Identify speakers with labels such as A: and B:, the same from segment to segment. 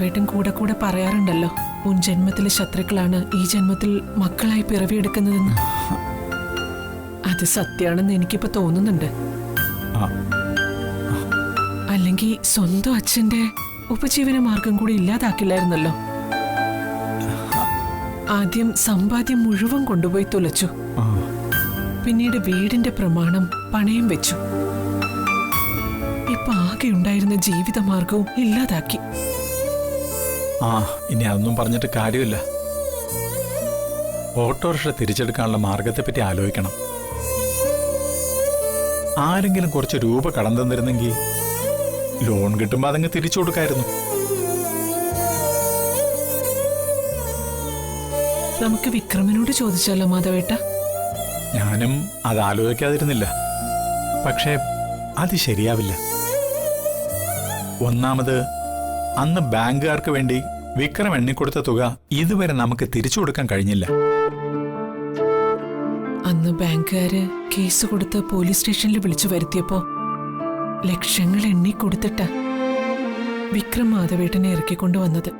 A: മാധവേട്ടൻ കൂടെ കൂടെ പറയാറുണ്ടല്ലോ, മുൻ ജന്മത്തിലെ ശത്രുക്കളാണ് ഈ ജന്മത്തിൽ മക്കളായി പിറവിയെടുക്കുന്നതെന്ന്. അത് സത്യാണെന്ന് എനിക്കിപ്പോ തോന്നുന്നുണ്ട്. അല്ലെങ്കിൽ സ്വന്തം അച്ഛന്റെ ഉപജീവന മാർഗം കൂടി ഇല്ലാതാക്കില്ലായിരുന്നല്ലോ. ആദ്യം സമ്പാദ്യം മുഴുവൻ കൊണ്ടുപോയി തുലച്ചു, പിന്നീട് വീടിന്റെ പ്രമാണം പണയം വെച്ചു. ഇപ്പൊ ആകെ ഉണ്ടായിരുന്ന ജീവിതമാർഗവും ഇല്ലാതാക്കി.
B: ഇനി അതൊന്നും പറഞ്ഞിട്ട് കാര്യമില്ല. ഓട്ടോറിക്ഷ തിരിച്ചെടുക്കാനുള്ള മാർഗത്തെപ്പറ്റി ആലോചിക്കണം. ആരെങ്കിലും കുറച്ച് രൂപ കടം തന്നിരുന്നെങ്കിൽ ലോൺ കിട്ടുമ്പോ അതങ്ങ് തിരിച്ചു കൊടുക്കായിരുന്നു.
A: നമുക്ക് വിക്രമനോട് ചോദിച്ചാലോ മാധവേട്ട?
B: ഞാനും അത് ആലോചിക്കാതിരുന്നില്ല. പക്ഷേ അത് ശരിയാവില്ല. ഒന്നാമത് അന്ന് ബാങ്കുകാർക്ക് വേണ്ടി വിക്രം എണ്ണിക്കൊടുത്ത തുക ഇതുവരെ നമുക്ക് തിരിച്ചു കൊടുക്കാൻ കഴിഞ്ഞില്ല.
A: അന്ന് ബാങ്കുകാര് കേസ് കൊടുത്ത് പോലീസ് സ്റ്റേഷനിൽ വിളിച്ചു വരുത്തിയപ്പോ ലക്ഷങ്ങൾ എണ്ണിക്കൊടുത്തിട്ട വിക്രം മാധവേട്ടനെ ഇറക്കിക്കൊണ്ടുവന്നത്.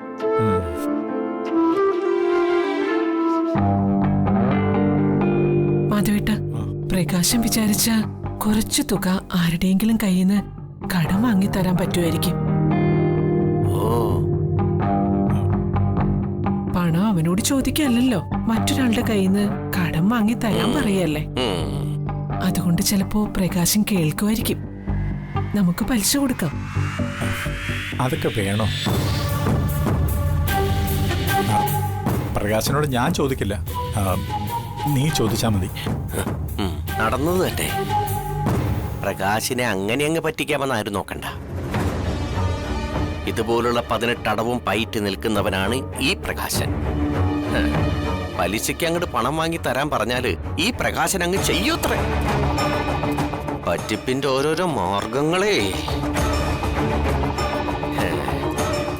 A: മാധവേട്ട, പ്രകാശം വിചാരിച്ച കുറച്ചു തുക ആരുടെയെങ്കിലും കയ്യിൽ നിന്ന് കടം വാങ്ങിത്തരാൻ പറ്റുമായിരിക്കും. പണം അവനോട് ചോദിക്കല്ലോ, മറ്റൊരാളുടെ കയ്യിൽ നിന്ന് കടം വാങ്ങി തരാൻ പറയല്ലേ. അതുകൊണ്ട് ചിലപ്പോ പ്രകാശം കേൾക്കുമായിരിക്കും. നമുക്ക് പലിശ കൊടുക്കാം.
B: അതൊക്കെ വേണോ? പ്രകാശനോട് ഞാൻ ചോദിക്കില്ല, നീ ചോദിച്ചാ മതി.
C: നടന്നത് തന്നെ. പ്രകാശിനെ അങ്ങനെ അങ്ങ് പറ്റിക്കാമെന്നാരും നോക്കണ്ട. ഇതുപോലുള്ള 18 അടവും പയറ്റ് നിൽക്കുന്നവനാണ് ഈ പ്രകാശൻ. പലിശയ്ക്ക് അങ്ങോട്ട് പണം വാങ്ങി തരാൻ പറഞ്ഞാല് ഈ പ്രകാശൻ അങ്ങ് ചെയ്യൂത്രേ. പറ്റിപ്പിന്റെ ഓരോരോ മാർഗങ്ങളേ.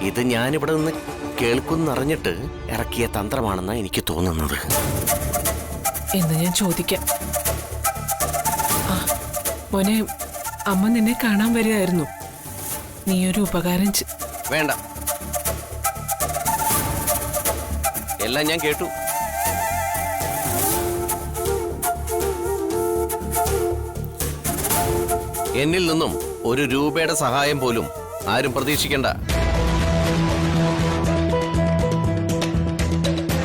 C: ഇത് ഞാനിവിടെ നിന്ന് കേൾക്കുന്നറിഞ്ഞിട്ട് ഇറക്കിയ തന്ത്രമാണെന്നാണ് എനിക്ക് തോന്നുന്നത്.
A: എന്ന് ഞാൻ ചോദിക്കാം. മോനെ, അമ്മ നിന്നെ കാണാൻ വരികയായിരുന്നു. നീ ഒരു ഉപകാരം
C: വേണ്ട, എല്ലാം ഞാൻ കേട്ടു. എന്നിൽ നിന്നും 1 രൂപയുടെ സഹായം പോലും ആരും പ്രതീക്ഷിക്കണ്ട.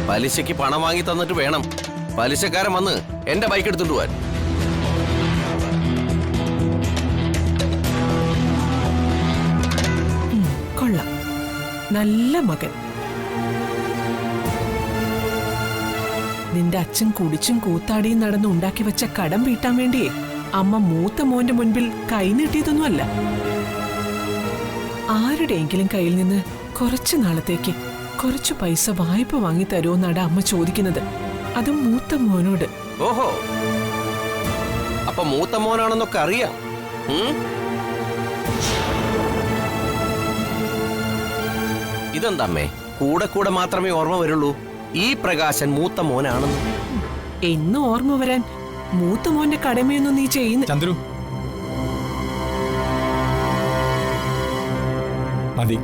C: പലിശയ്ക്ക് പണം വാങ്ങി തന്നിട്ട് വേണം പലിശക്കാരൻ വന്ന് എന്റെ ബൈക്ക് എടുത്തുകൊണ്ട് പോവാൻ.
A: കൊള്ളാം, നല്ല മകൻ. നിന്റെ അച്ഛൻ കുടിച്ചും കൂത്താടിയും നടന്ന് ഉണ്ടാക്കി വെച്ച കടം വീട്ടാൻ വേണ്ടിയേ അമ്മ മൂത്ത മോന്റെ മുൻപിൽ കൈ നീട്ടിയതൊന്നുമല്ല. ആരുടെയെങ്കിലും കയ്യിൽ നിന്ന് കുറച്ചു നാളത്തേക്ക് കുറച്ചു പൈസ വായ്പ വാങ്ങി തരുമെന്നാണ് അമ്മ ചോദിക്കുന്നത്. അതും മൂത്ത മോനോട്.
C: ഓഹോ, അപ്പൊ മൂത്ത മോനാണെന്നൊക്കെ അറിയാം. ഇതെന്താമ്മേ, കൂടെ കൂടെ മാത്രമേ ഓർമ്മ വരുള്ളൂ ഈ പ്രകാശൻ മൂത്ത മോനാണെന്ന്.
A: എന്ന് ഓർമ്മ വരാൻ മൂത്ത മോന്റെ കടമയൊന്നും നീ ചെയ്യുന്ന.
B: ചന്ദ്രു, മതി.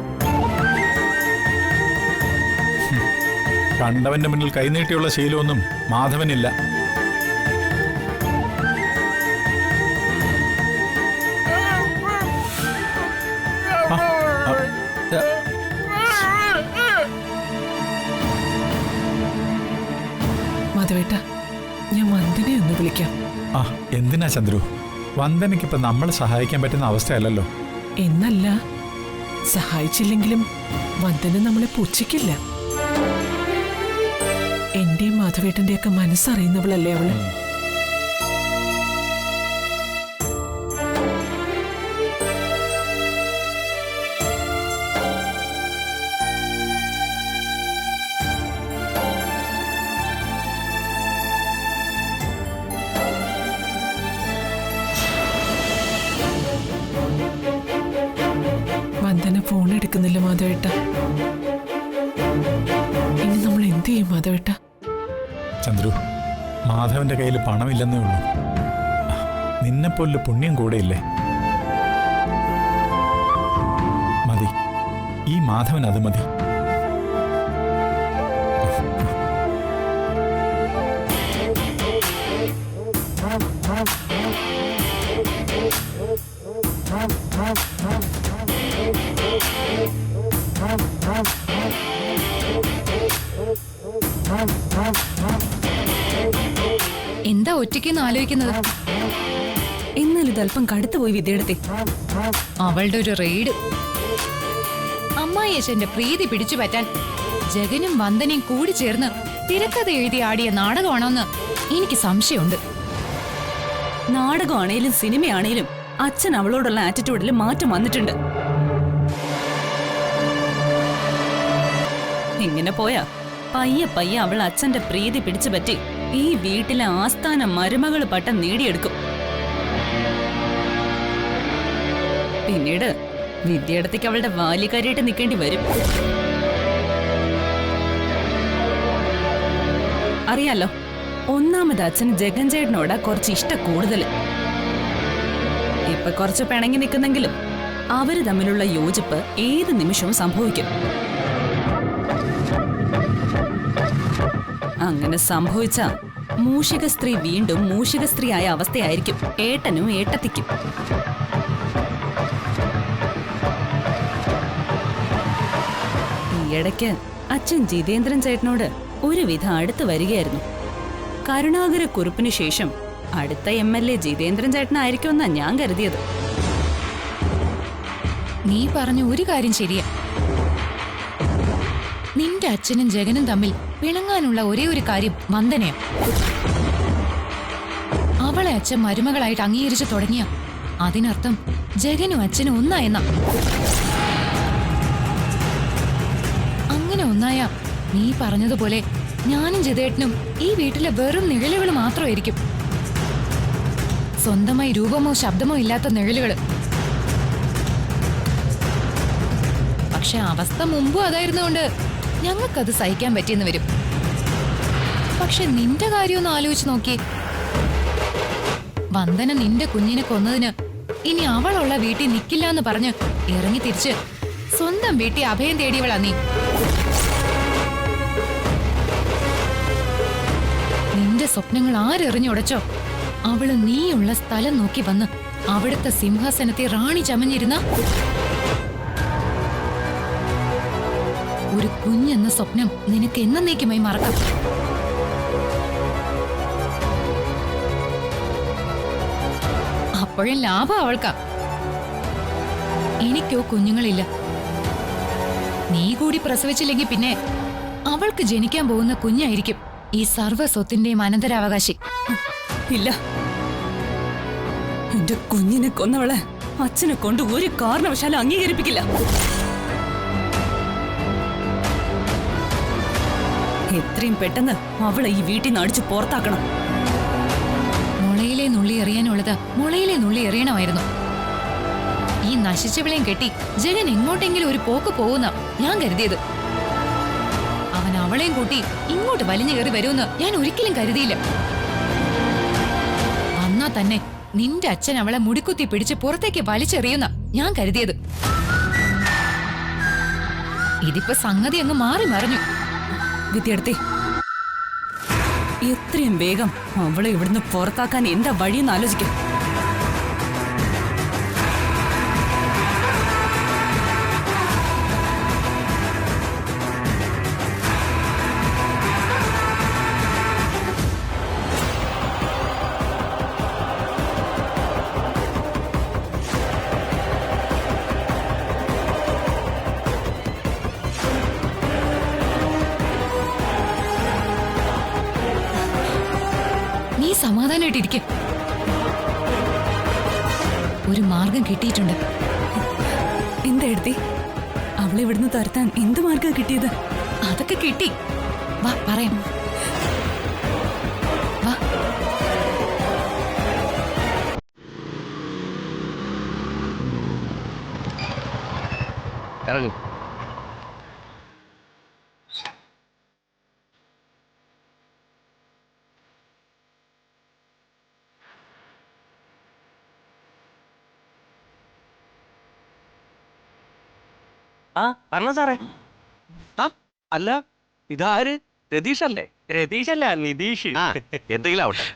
B: കണ്ടവന്റെ മുന്നിൽ കൈനീട്ടിയുള്ള ശീലമൊന്നും മാധവനില്ല.
A: മാധവേട്ട, ഞാൻ വന്ദനെ ഒന്ന് വിളിക്കാം.
B: എന്തിനാ ചന്ദ്രു? വന്ദനയ്ക്കിപ്പോ നമ്മളെ സഹായിക്കാൻ പറ്റുന്ന അവസ്ഥയല്ലല്ലോ.
A: എന്നല്ല, സഹായിച്ചില്ലെങ്കിലും വന്ദന നമ്മളെ പുച്ഛിക്കില്ല. എന്റെയും മാധവേട്ടന്റെയൊക്കെ മനസ്സറിയുന്നവളല്ലേ അവള്. വന്ദന ഫോൺ എടുക്കുന്നില്ല മാധവേട്ട. ഇനി നമ്മൾ എന്ത് ചെയ്യും മാധവേട്ട?
B: ചന്ദ്രു, മാധവന്റെ കയ്യിൽ പണമില്ലെന്നേ ഉള്ളൂ. നിന്നെപ്പോലുള്ള പുണ്യം കൂടെയില്ലേ? മതി, ഈ മാധവൻ അത് മതി.
D: എന്താ ഒറ്റയ്ക്കെന്ന് ആലോചിക്കുന്നത്?
E: എന്നാൽ ഇതല്പം കടുത്തുപോയി വിദ്യയെടുത്തി.
D: അവളുടെ ഒരു റെയ്ഡ്. അമ്മായിയച്ഛന്റെ പ്രീതി പിടിച്ചു പറ്റാൻ ജഗനും വന്ദനയും കൂടി ചേർന്ന് തിരക്കഥ എഴുതി ആടിയ നാടകമാണോന്ന് എനിക്ക് സംശയമുണ്ട്.
E: നാടകമാണേലും സിനിമയാണേലും അച്ഛൻ അവളോടുള്ള ആറ്റിറ്റ്യൂഡിൽ മാറ്റം വന്നിട്ടുണ്ട്. ഇങ്ങനെ പോയാ പയ്യെ പയ്യെ അവൾ അച്ഛന്റെ പ്രീതി പിടിച്ചു പറ്റി ഈ വീട്ടിലെ ആസ്ഥാന മരുമകള് പട്ടം നേടിയെടുക്കും. പിന്നീട് വിദ്യയിടത്തേക്ക് അവളുടെ ബാല്യക്കാരിയായിട്ട് നിൽക്കേണ്ടി വരും. അറിയാലോ, ഒന്നാമത് അച്ഛന് ജഗൻ ചേട്ടനോട് കുറച്ച് ഇഷ്ട കൂടുതല്. ഇപ്പൊ കുറച്ച് പിണങ്ങി നിൽക്കുന്നെങ്കിലും അവര് തമ്മിലുള്ള യോജിപ്പ് ഏത് നിമിഷവും സംഭവിക്കും. അങ്ങനെ സംഭവിച്ച മൂഷിക സ്ത്രീ വീണ്ടും മൂഷിക സ്ത്രീ ആയ അവസ്ഥയായിരിക്കും ഏട്ടനും ഏട്ടത്തിക്കും. ഈയിടയ്ക്ക് അച്ഛൻ ജിതേന്ദ്രൻ ചേട്ടനോട് ഒരുവിധം അടുത്ത് വരികയായിരുന്നു. കരുണാകരക്കുറുപ്പിന് ശേഷം അടുത്ത MLA ജിതേന്ദ്രൻ ചേട്ടനായിരിക്കുമെന്നാ ഞാൻ കരുതിയത്.
D: നീ പറഞ്ഞ ഒരു കാര്യം ശരിയാ. നിന്റെ അച്ഛനും ജഗനും തമ്മിൽ പിണങ്ങാനുള്ള ഒരേ ഒരു കാര്യം വന്ദനയാ. അവളെ അച്ഛൻ മരുമകളായിട്ട് അംഗീകരിച്ചു തുടങ്ങിയ അതിനർത്ഥം ജഗനും അച്ഛനും ഒന്നായെന്ന. അങ്ങനെ ഒന്നായ നീ പറഞ്ഞതുപോലെ ഞാനും ജിതേട്ടനും ഈ വീട്ടിലെ വെറും നിഴലുകൾ മാത്രമായിരിക്കും. സ്വന്തമായി രൂപമോ ശബ്ദമോ ഇല്ലാത്ത നിഴലുകള്. പക്ഷെ അവസ്ഥ മുമ്പും അതായിരുന്നുകൊണ്ട് ഞങ്ങൾക്കത് സഹിക്കാൻ പറ്റിയെന്ന് വരും. പക്ഷെ നിന്റെ കാര്യമൊന്ന് ആലോചിച്ച് നോക്കി. വന്ദന നിന്റെ കുഞ്ഞിനെ കൊന്നതിന് ഇനി അവളുള്ള വീട്ടിൽ നിൽക്കില്ല എന്ന് പറഞ്ഞ് ഇറങ്ങി തിരിച്ച് സ്വന്തം വീട്ടിൽ അഭയം തേടിയവളാ നീ. നിന്റെ സ്വപ്നങ്ങൾ ആരെറിഞ്ഞുടച്ചോ അവള് നീയുള്ള സ്ഥലം നോക്കി വന്ന് അവിടുത്തെ സിംഹാസനത്തെ റാണി ചമഞ്ഞിരുന്ന ഒരു കുഞ്ഞെന്ന സ്വപ്നം നിനക്ക് എന്നേക്കുമായി മറക്കാം. അപ്പോഴും ലാഭം അവൾക്കാ. എനിക്കോ കുഞ്ഞുങ്ങളില്ല. നീ കൂടി പ്രസവിച്ചില്ലെങ്കിൽ പിന്നെ അവൾക്ക് ജനിക്കാൻ പോകുന്ന കുഞ്ഞായിരിക്കും ഈ സർവ്വ സ്വത്തിന്റെയും അനന്തരാവകാശി.
E: ഇല്ല, എന്റെ കുഞ്ഞിനെ കൊന്നവളെ അച്ഛനെ കൊണ്ട് ഒരു കാരണവശാലും അംഗീകരിപ്പിക്കില്ല. എത്രയും പെട്ടെന്ന് അവളെ ഈ വീട്ടിൽ നിന്ന് അടിച്ചു പുറത്താക്കണം.
D: മുളയിലെ നുള്ളി എറിയാനുള്ളത് മുളയിലെ നുള്ളി എറിയണമായിരുന്നു. ഈ നശിച്ചവളെയും കെട്ടി ജഗൻ എങ്ങോട്ടെങ്കിലും ഒരു പോക്ക് പോകുന്ന ഞാൻ കരുതിയത്. അവൻ അവളെയും കൂട്ടി ഇങ്ങോട്ട് വലിഞ്ഞു കയറി വരുമെന്ന് ഞാൻ ഒരിക്കലും കരുതിയില്ല. വന്നാ തന്നെ നിന്റെ അച്ഛൻ അവളെ മുടിക്കുത്തി പിടിച്ച് പുറത്തേക്ക് വലിച്ചെറിയുന്ന ഞാൻ കരുതിയത്. ഇതിപ്പോ സംഗതി അങ്ങ് മാറി മറിഞ്ഞു.
E: വിദ്യാർത്ഥി, എത്രയും വേഗം അവളെ ഇവിടുന്ന് പുറത്താക്കാൻ എന്താ വഴിയെന്ന് ആലോചിക്കും.
D: സമാധാനമായിട്ടിരിക്കും. ഒരു മാർഗം കിട്ടിയിട്ടുണ്ട്.
E: എന്താ എഴുതി? അവളെ ഇവിടുന്ന് തുരത്താൻ എന്ത് മാർഗം കിട്ടിയത്?
D: അതൊക്കെ കിട്ടി. വാ പറയാം. വാ.
C: ഇറങ്ങും.
F: ആ പറഞ്ഞ സാറേ.
C: ആ അല്ല ഇതാര് രതീഷല്ലേ?
F: രതീഷല്ല, നിതീഷ്.
C: ആ എന്തെങ്കിലും ആവട്ടെ.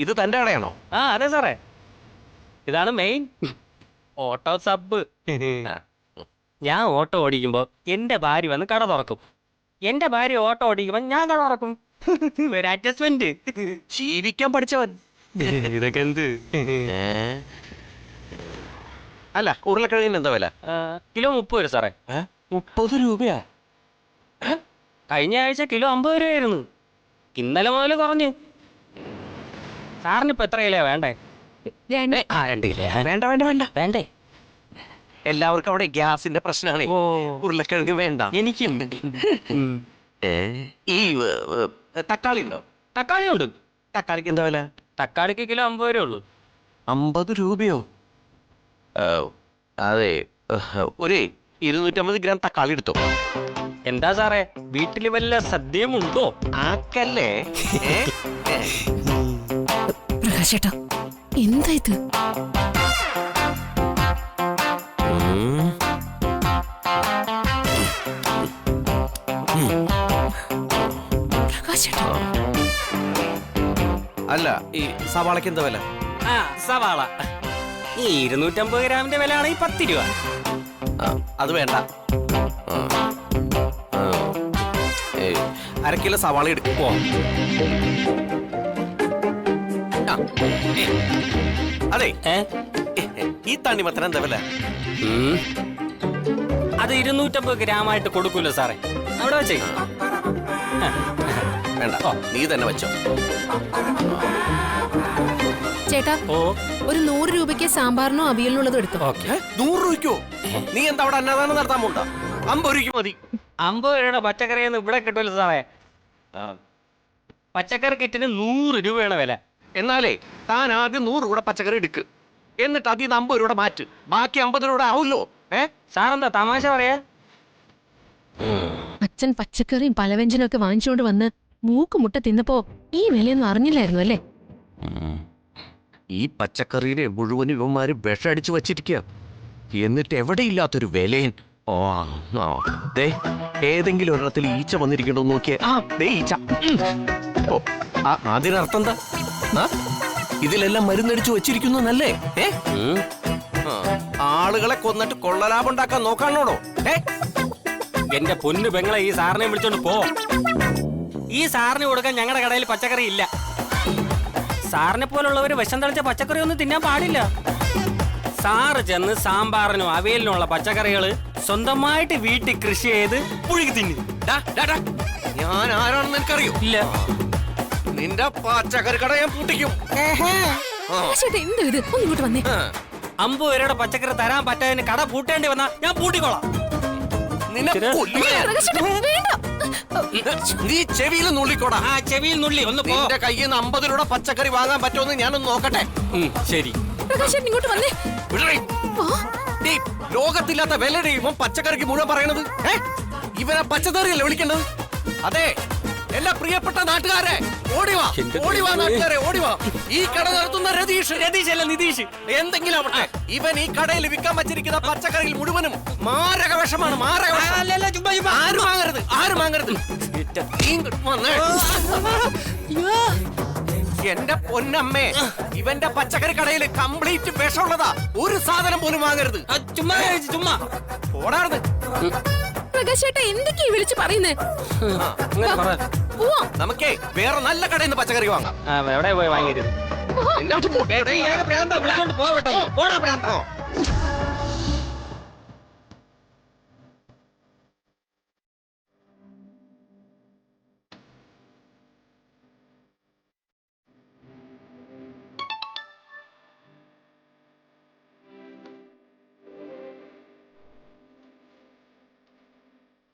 C: ഇത് തന്റെ കടയാണോ?
F: ആ അതെ സാറേ, ഇതാണ് മെയിൻ ഓട്ടോ സബ്. ഞാൻ ഓട്ടോ ഓടിക്കുമ്പോ എന്റെ ഭാര്യ വന്ന് കട തുറക്കും, എന്റെ ഭാര്യ ഓട്ടോ ഓടിക്കുമ്പോ ഞാൻ കട തുറക്കും. ഒരു അഡ്ജസ്റ്റ്മെന്റ്.
C: ജീവിക്കാൻ പഠിച്ചവൻ.
F: ഇതൊക്കെ എന്ത്?
C: അല്ല ഉരുളക്കിഴങ്ങിന് എന്താ വില?
F: കിലോ 30 സാറേ.
C: 30 രൂപയാ?
F: കഴിഞ്ഞ ആഴ്ച കിലോ 50 രൂപയായിരുന്നു, ഇന്നലെ മുതൽ കുറഞ്ഞ്. സാറിനിപ്പോ എത്ര കിലോ വേണ്ടേ? 2 കിലോ.
C: വേണ്ട വേണ്ട വേണ്ട
F: വേണ്ടേ?
C: എല്ലാവർക്കും അവിടെ ഗ്യാസിന്റെ പ്രശ്നമാണ്.
F: ഓ,
C: ഉരുളക്കിഴങ്ങ് വേണ്ട.
F: എനിക്കും.
C: ഈ തക്കാളി ഉണ്ടോ?
F: തക്കാളി ഉണ്ട്.
C: തക്കാളിക്ക് എന്താ വില?
F: തക്കാളിക്ക് കിലോ 50 രൂപ ഉള്ളൂ.
C: 50 രൂപയോ? അതെ, ഒരു 250 ഗ്രാം തക്കാളി എടുത്തോ.
F: എന്താ സാറേ, വീട്ടില് വല്ല സദ്യയുമുണ്ടോ?
C: ആക്കല്ലേ.
E: പ്രകാശേട്ടാ, എന്താ ഇത്? പ്രകാശേട്ടാ,
C: അല്ല ഈ സവാളക്ക് എന്താ വില?
F: ആ സവാള ഈ 250 ഗ്രാമിന്റെ വില ആണെങ്കിൽ 10 രൂപ.
C: അത് വേണ്ട. 1/2 കിലോ സവാള എടുക്കുമോ? അതെ, ഈ തണ്ണിമത്തൻ എന്താ വില?
F: അത് 250 ഗ്രാമായിട്ട് കൊടുക്കൂല്ലോ സാറേ, അവിടെ വെച്ചേ.
C: വേണ്ട, നീ തന്നെ വെച്ചോ.
G: ചേട്ടാ,
F: ഓ
G: ഒരു 100 രൂപയ്ക്ക് സാമ്പാറിനോ അവിയലിനുള്ളതും എടുത്തു.
F: ഓക്കെ.
C: 100 രൂപയ്ക്കോ? നീ എന്താ അവിടെ അന്നദാനം നടത്താൻ പോണ്ട? 50 രൂപയ്ക്ക് മതി.
F: 50 രൂപയുടെ പച്ചക്കറിയൊന്നും ഇവിടെ കിട്ടുമല്ലോ സാറേ. പച്ചക്കറി കിറ്റിന് 100 രൂപയാണ് വില.
C: എന്നാലേ താൻ ആദ്യം 100 കൂടെ പച്ചക്കറി എടുക്ക്, എന്നിട്ട് അതിൽ നിന്ന് 50 രൂപ മാറ്റ്, ബാക്കി 50 രൂപ ആവുമല്ലോ.
F: സാറെന്താ തമാശ പറയാ?
G: അച്ഛൻ പച്ചക്കറിയും പലവ്യഞ്ജനും ഒക്കെ വാങ്ങിച്ചുകൊണ്ട് വന്ന് മൂക്ക് മുട്ട തിന്നപ്പോ ഈ വിലയൊന്നും അറിഞ്ഞില്ലായിരുന്നു അല്ലേ?
C: ഈ പച്ചക്കറിയിലെ മുഴുവൻ ഇവന്മാര് വിഷടിച്ചു വച്ചിരിക്കുക, എന്നിട്ട് എവിടെയില്ലാത്തൊരു വിലയൻ. ദേ ഏതെങ്കിലും ഒരിടത്തിൽ ഈച്ച വന്നിരിക്കണോ നോക്കിയേ. ദേ ഈച്ച. അതിനർത്ഥം എന്താ? ഇതിലെല്ലാം മരുന്നടിച്ചു വച്ചിരിക്കുന്നല്ലേ? ആളുകളെ കൊന്നിട്ട് കൊള്ളലാഭം ഉണ്ടാക്കാൻ നോക്കാണോടോ?
F: എന്റെ പൊന്നു പെങ്ങളെ, ഈ സാറിനെ വിളിച്ചോണ്ട് പോ. ഈ സാറിന് കൊടുക്കാൻ ഞങ്ങളുടെ കടയിൽ പച്ചക്കറി ഇല്ല. സാറിനെ പോലുള്ളവര് വിഷം തളിച്ച പച്ചക്കറി ഒന്നും തിന്നാൻ പാടില്ല. സാറ് ചെന്ന് സാമ്പാറിനും അവിയലിനുമുള്ള പച്ചക്കറികള് സ്വന്തമായിട്ട് വീട്ടിൽ കൃഷി ചെയ്ത് പുഴുകി തിന്നു.
C: ഞാൻ ആരാണെന്ന് എനിക്കറിയോ?
F: ഇല്ല.
C: നിന്റെ പച്ചക്കറി കട ഞാൻ പൂട്ടിക്കും.
G: ചേട്ടാ, എന്താ ഇത്? ഒന്ന് ഇങ്ങോട്ട് വന്നേ.
F: 50 രൂപയുടെ പച്ചക്കറി തരാൻ പറ്റാതിന് കട പൂട്ടേണ്ടി വന്നാ ഞാൻ പൂട്ടിക്കോളാം.
C: നിന്നെ കൊല്ലും ഞാൻ. നീ ചെവിയിൽ നുള്ളിക്കോടാ.
F: ആ ചെവിയിൽ നുള്ളി ഒന്ന് പോ.
C: നിന്റെ കയ്യിൽ നിന്ന് 50 രൂപ പച്ചക്കറി വാങ്ങാൻ പറ്റുമെന്ന് ഞാനൊന്ന് നോക്കട്ടെ.
F: ശരി.
G: പ്രകാശേട്ടൻ ഇങ്ങോട്ട് വന്നേ.
C: വിടറി. നീ ലോകത്തില്ലാത്ത വിലയുടെ ഇവൻ പച്ചക്കറിക്ക് മുഴുവൻ പറയണത്. ഇവനെ പച്ചക്കറിയല്ലേ വിളിക്കേണ്ടത്? അതെ, എല്ലാ പ്രിയപ്പെട്ട നാട്ടുകാരെ ഓടിവാ, ഓടിവാ നാട്ടുകാരെ, ഓടിവാ. ഈ കട നടത്തുന്ന രതീഷ്.
F: രതീഷ് അല്ല, നിതീഷ്.
C: എന്തെങ്കിലും ആവട്ടെ, ഇവൻ ഈ കടയിൽ വിൽക്കാൻ വച്ചിരിക്കുന്ന പച്ചക്കറിയിൽ മുഴുവനും മാരക വിഷമാണ്. മാരക വിഷം. ആരും വാങ്ങരുത്, ആരും വാങ്ങരുത്. എന്റെ പൊന്നമ്മേ, ഇവന്റെ പച്ചക്കറി കടയിൽ കംപ്ലീറ്റ് വിഷമുള്ളതാ. ഒരു സാധനം പോലും വാങ്ങരുത്.
F: ചുമ്മാ ചുമ്മാ
C: ഓടാറുത്.
G: പ്രകാശേട്ടാ, എന്തൊക്കെയാ വിളിച്ചു പറയുന്നേ?
C: നമുക്കേ വേറെ നല്ല കടയിൽ നിന്ന് പച്ചക്കറി വാങ്ങാം.
F: എവിടെ പോയി വാങ്ങിയത്?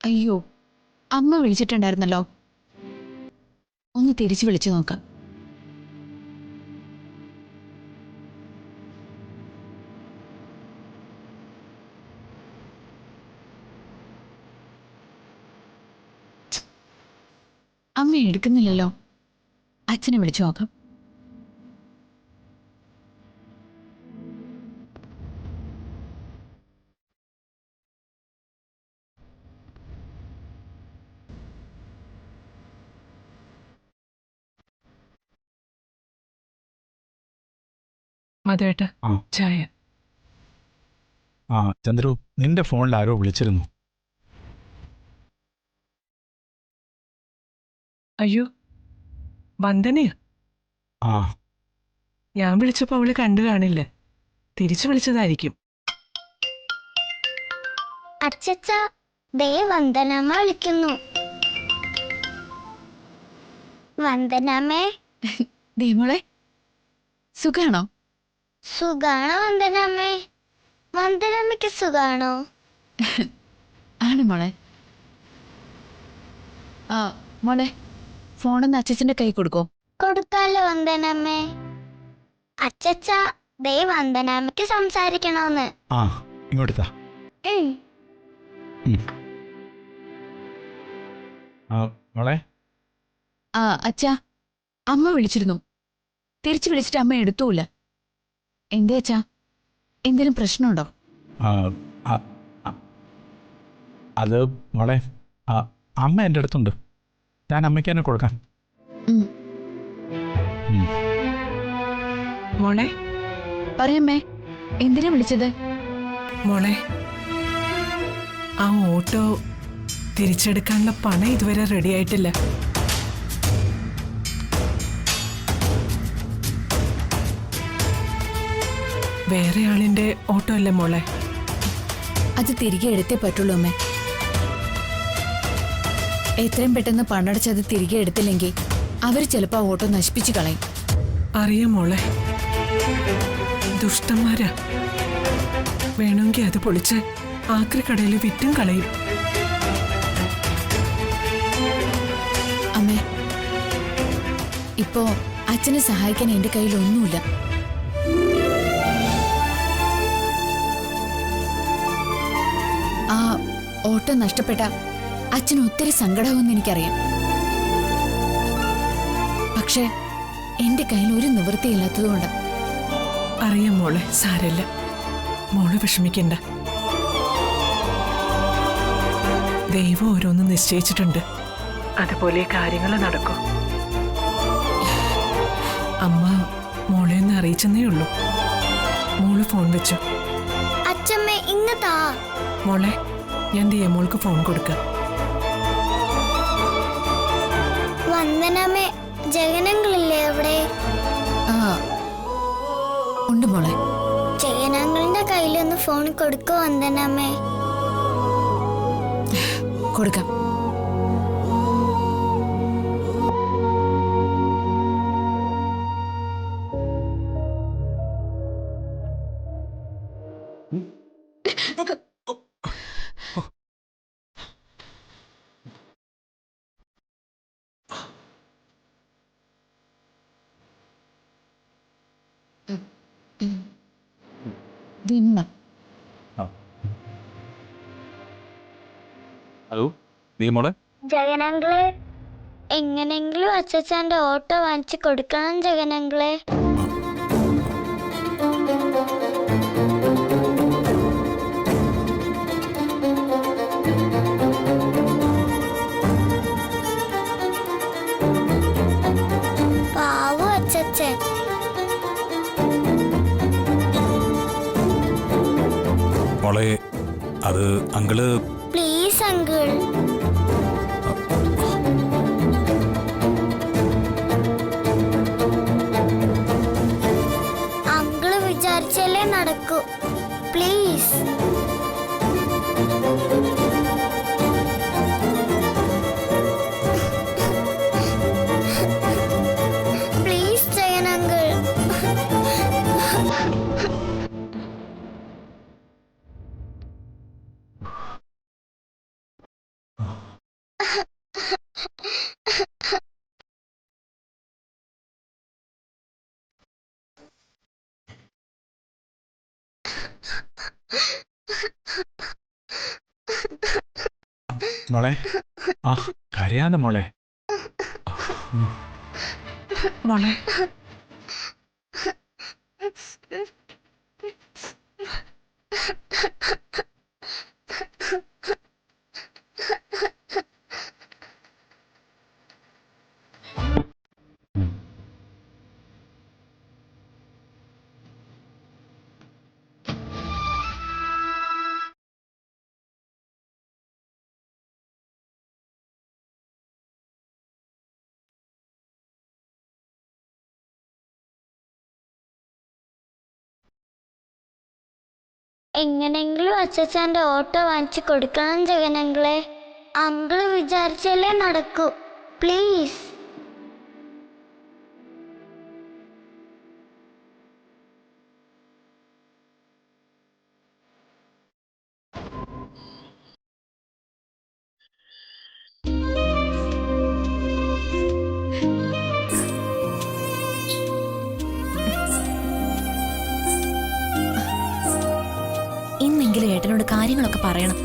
H: അയ്യോ, അമ്മ വിളിച്ചിട്ടുണ്ടായിരുന്നല്ലോ. ഒന്ന് തിരിച്ചു വിളിച്ചു നോക്കാം. അമ്മ എടുക്കുന്നില്ലല്ലോ. അച്ഛനെ വിളിച്ചു നോക്കാം.
A: മധുവേട്ട
B: ആ.
A: ചായ.
B: ആ ചന്ദ്രു, നിന്റെ ഫോണിൽ ആരോ വിളിച്ചിരുന്നു.
A: അയ്യോ, വന്ദനയോ?
B: ആ
A: ഞാൻ വിളിച്ചപ്പോ അവള് കണ്ടു കാണില്ല. തിരിച്ചു വിളിച്ചതായിരിക്കും.
I: അച്ചച്ച, ദേ വന്ദനമ്മ വിളിക്കുന്നു. വന്ദനമ്മേ.
H: ദേമോളെ, സുഖാണോ?
I: സുഖാണോ വന്ദനമ്മേ? വന്ദനമ്മയ്ക്ക് സുഖാണോ?
H: ആണ് മോളെ. ആ മോളെ, ഫോണൊന്ന് അച്ഛൻ്റെ കൈ കൊടുക്കോ?
I: കൊടുക്കാലോ വന്ദനമ്മേ. അച്ചച്ച, ദേ വന്ദനമ്മയ്ക്ക് സംസാരിക്കണോന്ന്.
B: ആ ഇങ്ങോട്ടാ. മോളെ.
H: ആ അച്ഛാ, അമ്മ വിളിച്ചിരുന്നു. തിരിച്ചു വിളിച്ചിട്ട് അമ്മ എടുത്തൂല. എന്തേ അച്ഛാ, എന്തേലും പ്രശ്നമുണ്ടോ?
B: അത് മോളെ, അമ്മ എൻ്റെ അടുത്തുണ്ട്. ഞാൻ അമ്മയ്ക്ക് തന്നെ കൊടുക്കാം.
A: മോളെ.
H: പറയമ്മേ, എന്തിനാ വിളിച്ചത്?
A: മോളെ, ആ ഓട്ടോ തിരിച്ചെടുക്കാനുള്ള പണം ഇതുവരെ റെഡി ആയിട്ടില്ല. വേറെ ആളിന്റെ ഓട്ടോ അല്ലേ മോളെ?
H: അത് തിരികെ എടുത്തേ പറ്റുള്ളൂ അമ്മേ. എത്രയും പെട്ടെന്ന് പണടച്ചത് തിരികെ എടുത്തില്ലെങ്കിൽ അവർ ചിലപ്പോൾ ആ ഓട്ടോ നശിപ്പിച്ചു കളയും.
A: അറിയാം മോളെ, ദുഷ്ടന്മാരാ. വേണമെങ്കിൽ അത് പൊളിച്ച് ആക്രിക്കടയിൽ വിറ്റും കളയും.
H: അമ്മേ, ഇപ്പോ അച്ഛനെ സഹായിക്കാൻ എന്റെ കയ്യിൽ ഒന്നുമില്ല. ആ ഓട്ടോ നഷ്ടപ്പെട്ട അച്ഛന് ഒത്തിരി സങ്കടമാവെന്ന് എനിക്കറിയാം. പക്ഷെ എന്റെ കയ്യിൽ ഒരു നിവൃത്തിയില്ലാത്തതുകൊണ്ട്.
A: അറിയാം മോളെ, സാരല്ല. മോള് വിഷമിക്കണ്ട. ദൈവം ഓരോന്ന് നിശ്ചയിച്ചിട്ടുണ്ട്. അതുപോലെ കാര്യങ്ങൾ നടക്കും. അമ്മ മോളെ ഒന്ന് അറിയിച്ചെന്നേ ഉള്ളൂ. മോള് ഫോൺ വെച്ചു.
I: അച്ഛമ്മേ ഇങ്ങത്താ.
A: മോളെ, ഞാൻ ദിയമോൾക്ക് ഫോൺ കൊടുക്കാം.
I: വന്ദനമ്മേ, ജഗനങ്ങളില്ലേ അവിടെ?
H: ആ ഉണ്ട് മോളെ.
I: ജഗനങ്ങളുടെ കയ്യിലൊന്ന് ഫോൺ കൊടുക്കോ വന്ദനമ്മേ?
H: കൊടുക്കാം.
B: ഹലോ, നീ മോളെ.
I: ജഗനങ്ങളെ, എങ്ങനെങ്കിലും അച്ഛച്ചാന്റെ ഓട്ടോ വാങ്ങിച്ചു കൊടുക്കണം ജഗനങ്ങളെ. പാവം അച്ഛച്ചൻ.
B: മോളെ, അത് അങ്കിള്.
I: Please uncle. അങ്കിള് വിചാരിച്ചല്ലേ നടക്കൂ. പ്ലീസ്. Please Jayan uncle.
B: മോളെ, ആ കരയാതെ മോളെ.
A: മോളെ,
I: എങ്ങനെങ്കിലും അച്ഛൻ്റെ ഓട്ടോ വാങ്ങിച്ചു കൊടുക്കണം ജഗനങ്കിളെ. അങ്കിള് വിചാരിച്ചാലേ നടക്കൂ. പ്ലീസ്.
H: ഇന്നെങ്കിലും ഏട്ടനോട് കാര്യങ്ങളൊക്കെ പറയണം.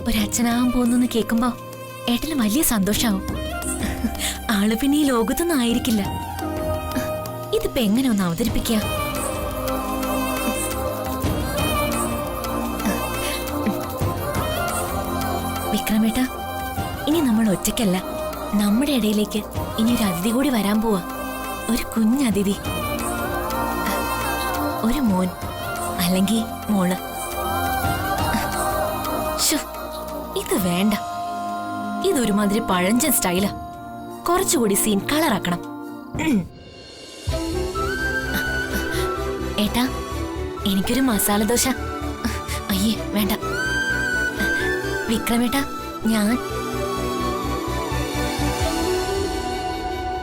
H: ഒരച്ഛനാകാൻ പോകുന്നെന്ന് കേൾക്കുമ്പോ ഏട്ടന് വലിയ സന്തോഷാവും. ആള് പിന്നെ ഈ ലോകത്തൊന്നും ആയിരിക്കില്ല. ഇതിപ്പോ എങ്ങനെ ഒന്ന് അവതരിപ്പിക്ക? വിക്രമേട്ട, ഇനി നമ്മൾ ഒറ്റയ്ക്കല്ല. നമ്മുടെ ഇടയിലേക്ക് ഇനി ഒരു അതിഥി കൂടി വരാൻ പോവാ. ഒരു കുഞ്ഞതിഥി. ഒരു മോൻ അല്ലെങ്കിൽ മോള്. ഇത് വേണ്ട. ഇതൊരുമാതിരി പഴഞ്ചൻ സ്റ്റൈലാ. കുറച്ചുകൂടി സീൻ കളറാക്കണം. ഏട്ടാ, എനിക്കൊരു മസാല ദോശ. അയ്യേ വേണ്ട. വിക്രമേട്ടാ, ഞാൻ